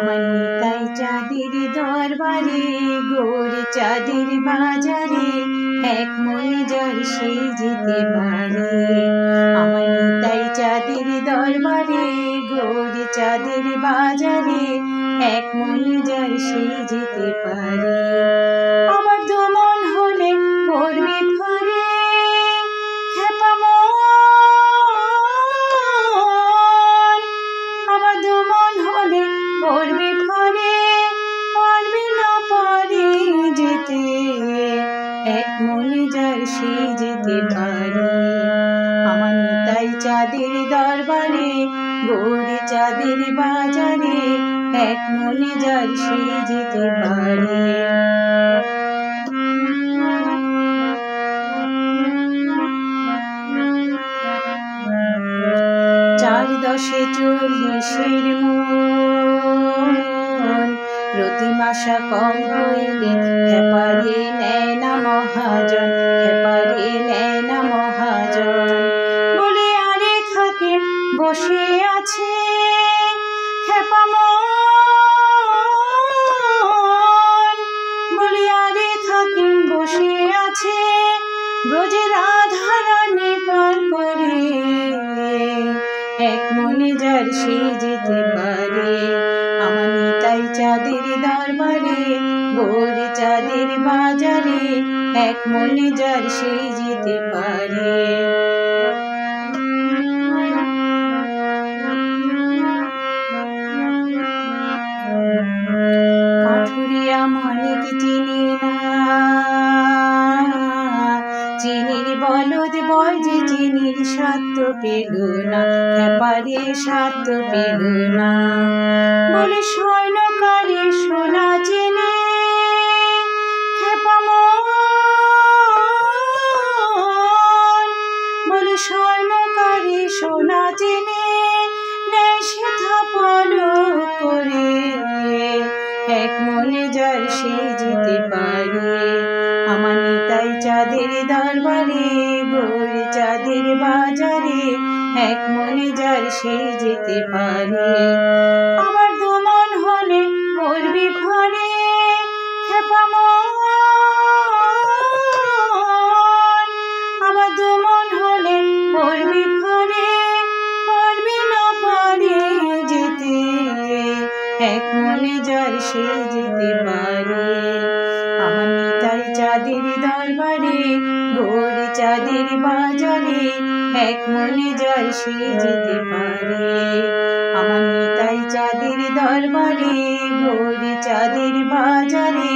আমার নিতাই চাঁদের দরবারে গৌরী চাঁদের বাজারে এক মনে যার সেই যেতে পারে। আমার নিতাই চাঁদের দরবারে গৌরী চাঁদের বাজারে এক মনে যার সেই যেতে পারে। আমার দমন হলে পড়বে ফারে খেপা মন, আমার দমন হলে পড়বে ফারে পারবে না পারে যেতে এক মনে যার সেই যেতে পারে। আমার নিতাই চাঁদের দরবারে গৌরী চাঁদের বাজারে এক মনে যার সেই যেতে পারে। চার দশে 40-এর মন প্রতি মাসা কম হইলে খেপারে নেয় না মহাজন, খেপারে নেয় না মহাজন। বলে আরে থাকে বসে আছে খেপা মন, বলে আরে থাকে বসে আছে ব্রজের রাধারানী পার করে এক মনে যার সেই যেতে পারে। আমার নিতাই চাঁদের দরবারে গৌরী চাঁদের বাজারে এক মনে যার সেই যেতে পারে। কাঠুরিয়া মানিক চিনি না, চিনির বলদ বয় যে চিনির স্বাদ পেল না, খেপারে স্বাদ পেল না। বলে স্বর্ণকারে সোনা চেনে খেপা মন, বলে স্বর্ণকারে সোনা চেনে নেয় সেথা পরখ করে এক মনে যার সেই যেতে পারে। আমার নিতাই চাঁদের দরবারে গৌরী চাঁদের বাজারে এক মনে যার সেই যেতে পারে। আমার দমন হলে পড়বে ফারে খেপা মন, আমার দমন হলে পড়বে ফারে পারবে না পারে যেতে এক মনে যার সেই যেতে পারে। আমার নিতাই চাঁদের দরবারে গৌরী চাঁদের বাজারে এক মনে যার সেই যেতে পারে। আমার নিতাই চাঁদের দরবারে গৌরী চাঁদের বাজারে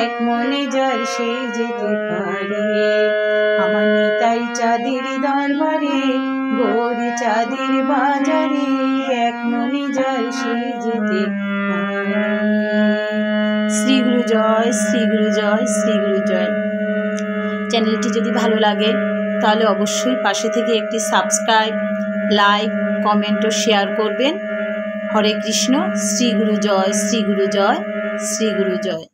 এক মনে যার সেই যেতে পারে। আমার নিতাই চাঁদের দরবারে গৌরী চাঁদের বাজারে এক মনে যার সেই যেতে পারে। শ্রী গুরু জয়, শ্রী গুরু জয়, শ্রী গুরু জয়। চ্যানেলটি যদি ভালো লাগে তাহলে অবশ্যই পাশে থেকে একটি সাবস্ক্রাইব, লাইক, কমেন্ট ও শেয়ার করবেন। হরে কৃষ্ণ। শ্রী গুরু জয়, শ্রী গুরু জয়, শ্রী গুরু জয়।